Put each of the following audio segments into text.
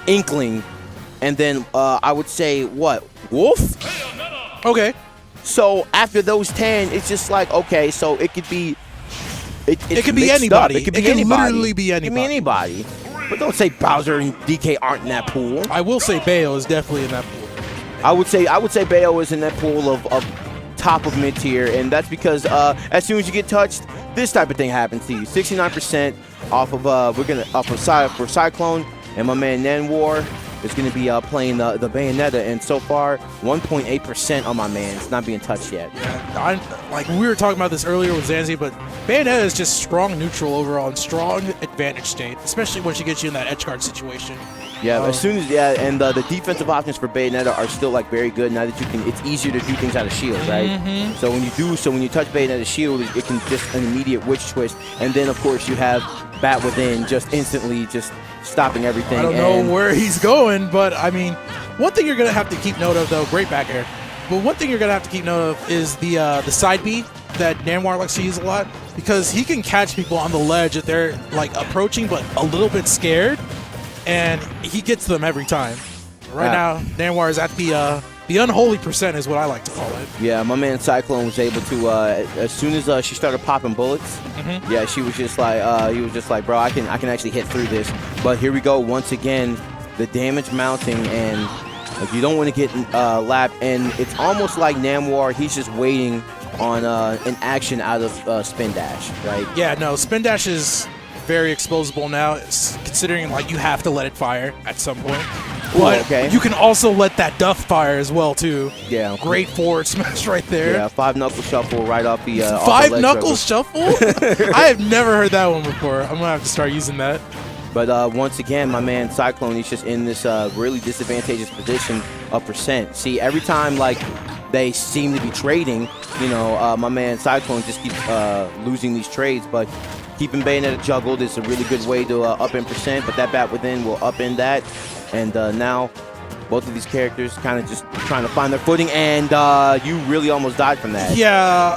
inkling. And then I would say, what, Wolf? Okay. So after those 10, it's just like, okay, so it could be... It could be anybody. It could be anybody. Literally be anybody. It could be anybody. But don't say Bowser and DK aren't in that pool. I will say Bayo is definitely in that pool. I would say Bayo is in that pool of top of mid tier, and that's because as soon as you get touched, this type of thing happens to you. 69% off of for Cyclone, and my man Nanoir is going to be playing the Bayonetta, and so far 1.8% on my man. It's not being touched yet. Yeah, like we were talking about this earlier with Xanzy, but Bayonetta is just strong neutral overall and strong advantage state, especially when she gets you in that edge guard situation. Yeah, as soon as and the defensive options for Bayonetta are still like very good now that you can. It's easier to do things out of shield, right? So when you touch Bayonetta's shield, it can just an immediate witch twist, and then of course you have Bat Within just instantly just stopping everything. I don't know where he's going, but I mean, one thing you're gonna have to keep note of though, great back air. But one thing you're gonna have to keep note of is the side B that Nanoir likes to use a lot, because he can catch people on the ledge if they're like approaching but a little bit scared, and he gets them every time. Right now, Nanoir is at the unholy percent is what I like to call it. Yeah, my man Cyclone was able to as soon as she started popping bullets. Yeah, she was just like he was just like, bro, I can actually hit through this. But here we go once again, the damage mounting, and like, you don't want to get lapped, and it's almost like Nanoir, he's just waiting on an action out of spin dash, right? Yeah, no, spin dash is very explosible now, considering like you have to let it fire at some point. But you can also let that duff fire as well too. Yeah, great forward smash right there. Yeah, 5-knuckle shuffle right off the 5-knuckle shuffle. I have never heard that one before. I'm gonna have to start using that. But once again, my man Cyclone, he's just in this really disadvantageous position of percent. See, every time like they seem to be trading, you know, my man Cyclone just keeps losing these trades. But keeping Bayonetta juggled is a really good way to up in percent. But that Bat Within will up in that. And now both of these characters kind of just trying to find their footing, and you really almost died from that. Yeah,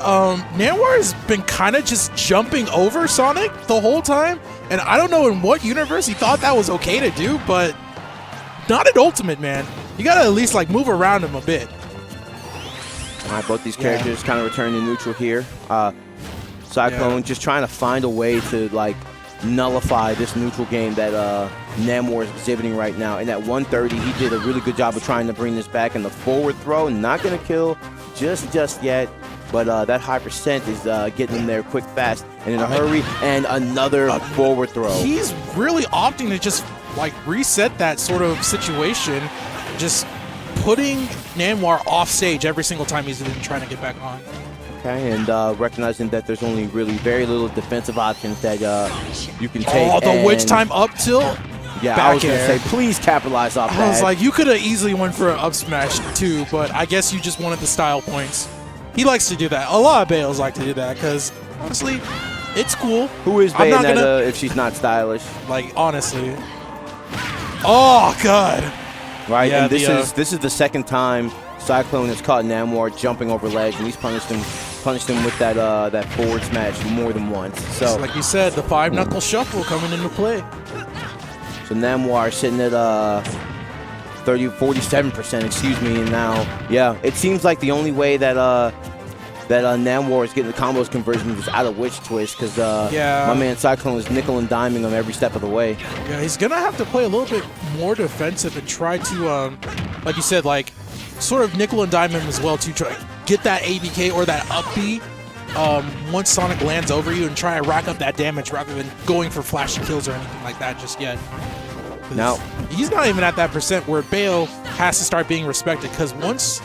Nanoir has been kind of just jumping over Sonic the whole time, and I don't know in what universe he thought that was okay to do, but not at Ultimate, man. You gotta at least like move around him a bit. All right, both these characters kind of return to neutral here. Cyclone just trying to find a way to like nullify this neutral game that Nanoir is exhibiting right now. And at 130, he did a really good job of trying to bring this back. And the forward throw, not going to kill just yet. But that high percent is getting him there quick, fast, and in a hurry. And another forward throw. He's really opting to just like reset that sort of situation, just putting Nanoir off stage every single time he's trying to get back on. Okay, and recognizing that there's only really very little defensive options that you can take. Oh, the witch time up tilt? Yeah, I was going to say, please capitalize off that. I was like, you could have easily went for an up smash too, but I guess you just wanted the style points. He likes to do that. A lot of Bayos like to do that because, honestly, it's cool. Who is Bayonetta if she's not stylish? Like, honestly. Oh, God. Right, yeah, and this is the second time Cyclone has caught Nanoir jumping over ledge, and he's punished him with that forward smash more than once. So, like you said, the 5-knuckle shuffle coming into play. So Nanoir sitting at 47%, excuse me, and now, yeah, it seems like the only way that Nanoir is getting the combos conversion is out of witch twist, because my man Cyclone is nickel and diming him every step of the way. Yeah, he's gonna have to play a little bit more defensive and try to, like you said, like sort of nickel and dime him as well to try get that ABK or that up B once Sonic lands over you, and try to rack up that damage rather than going for flashy kills or anything like that just yet. Now he's not even at that percent where Bayo has to start being respected, because once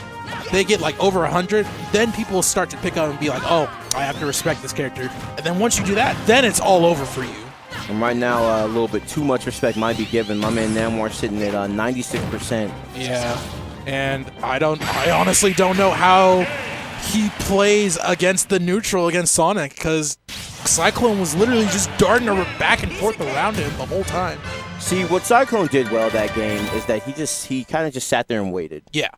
they get like over 100, then people will start to pick up and be like, oh, I have to respect this character. And then once you do that, then it's all over for you. And right now, a little bit too much respect might be given. My man Nanoir sitting at 96%. Yeah, and I honestly don't know how he plays against the neutral against Sonic, because Cyclone was literally just darting back and forth around him the whole time. See, what Cyclone did well that game is that he kind of just sat there and waited. Yeah.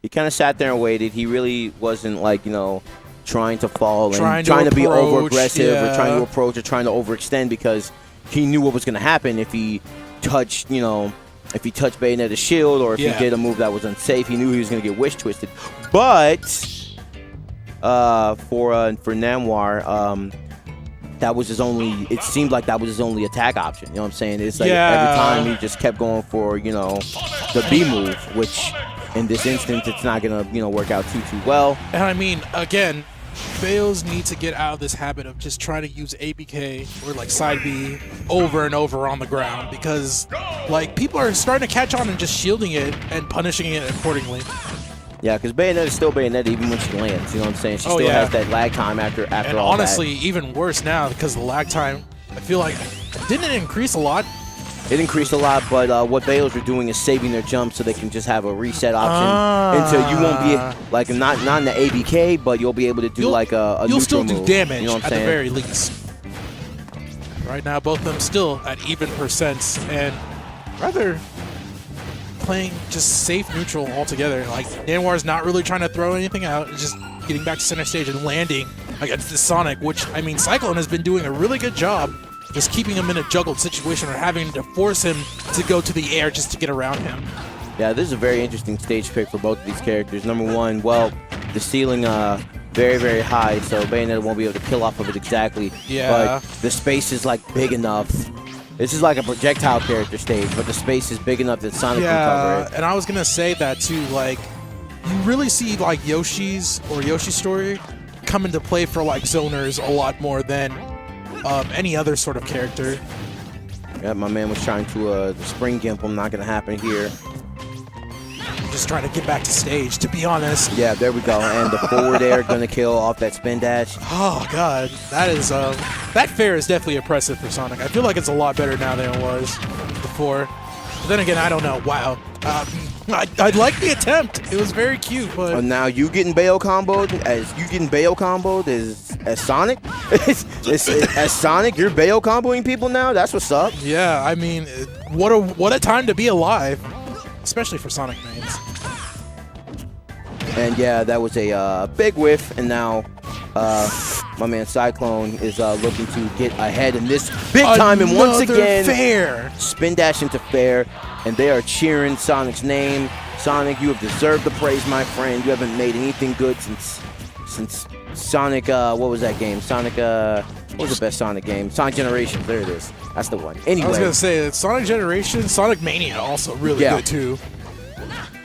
He kind of sat there and waited. He really wasn't like, you know, trying to fall and trying to be over-aggressive or trying to approach or trying to overextend, because he knew what was going to happen if he touched, you know, if he touched Bayonetta's shield or if he did a move that was unsafe. He knew he was going to get wish twisted. But for Nanoir, that was his only. It seemed like that was his only attack option. You know what I'm saying? It's like every time he just kept going for the B move, which in this instance it's not gonna work out too well. And I mean, again, Fails need to get out of this habit of just trying to use ABK or like side B over and over on the ground, because like people are starting to catch on and just shielding it and punishing it accordingly. Yeah, because Bayonetta is still Bayonetta even when she lands. You know what I'm saying? She still has that lag time after and all honestly, that. even worse now because the lag time, I feel like, didn't it increase a lot? It increased a lot, but what Bails are doing is saving their jump so they can just have a reset option until you won't be like not in the ABK, but you'll be able to do like a you'll neutral still do move, damage you know what I'm at saying? the very least. Right now, both of them still at even percents and rather playing just safe neutral altogether. Like Nanoir's not really trying to throw anything out, it's just getting back to center stage and landing against the Sonic, which I mean Cyclone has been doing a really good job just keeping him in a juggled situation or having to force him to go to the air just to get around him. Yeah, this is a very interesting stage pick for both of these characters. Number one, well, the ceiling very, very high, so Bayonetta won't be able to kill off of it exactly. Yeah. But the space is like big enough. This is like a projectile character stage, but the space is big enough that Sonic can cover it. And I was gonna say that too. Like, you really see like Yoshi's or Yoshi's story come into play for like zoners a lot more than any other sort of character. Yeah, my man was trying to the spring gimp him. Not gonna happen here. Just trying to get back to stage, to be honest. Yeah, there we go. And the forward air gonna kill off that spin dash. Oh god, that is that fair is definitely impressive for Sonic. I feel like it's a lot better now than it was before. But then again, I don't know. Wow. I like the attempt. It was very cute, but now you getting Bayo comboed as Sonic? as Sonic, you're Bayo comboing people now? That's what's up. Yeah, I mean, what a time to be alive, especially for Sonic mains. And yeah, that was a big whiff, and now my man Cyclone is looking to get ahead in this big time, and once again, fair spin dash into fair, and they are cheering Sonic's name. Sonic, you have deserved the praise, my friend. You haven't made anything good since Sonic, what was that game? Sonic, what was the best Sonic game? Sonic Generations, there it is. That's the one. Anyway. I was going to say, Sonic Generations, Sonic Mania also really good too.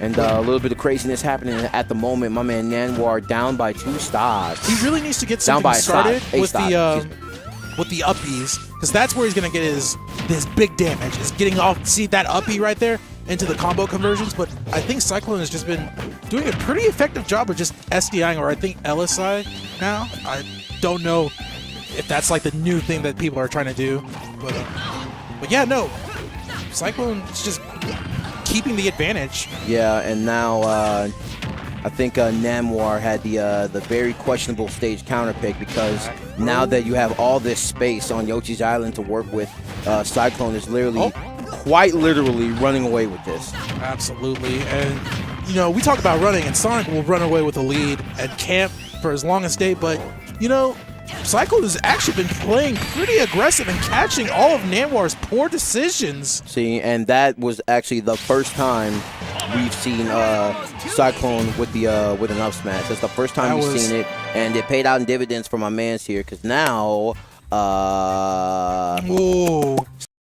And a little bit of craziness happening at the moment. My man Nanoir down by 2 stocks. He really needs to get something started with the uppies, because that's where he's going to get his big damage, is getting off, see that uppie right there, into the combo conversions. But I think Cyclone has just been doing a pretty effective job of just SDIing, or I think LSI now. I don't know if that's like the new thing that people are trying to do. But yeah, no. Cyclone is just keeping the advantage. Yeah, and now I think Nanoir had the very questionable stage counter pick, because now that you have all this space on Yoshi's Island to work with, Cyclone is literally, quite literally running away with this. Absolutely. And, you know, we talk about running, and Sonic will run away with a lead and camp for as long as day, but, you know, Cyclone has actually been playing pretty aggressive and catching all of Nanoir's poor decisions. See, and that was actually the first time we've seen Cyclone with an up smash. That's the first time we've seen it, and it paid out in dividends for my mans here, because now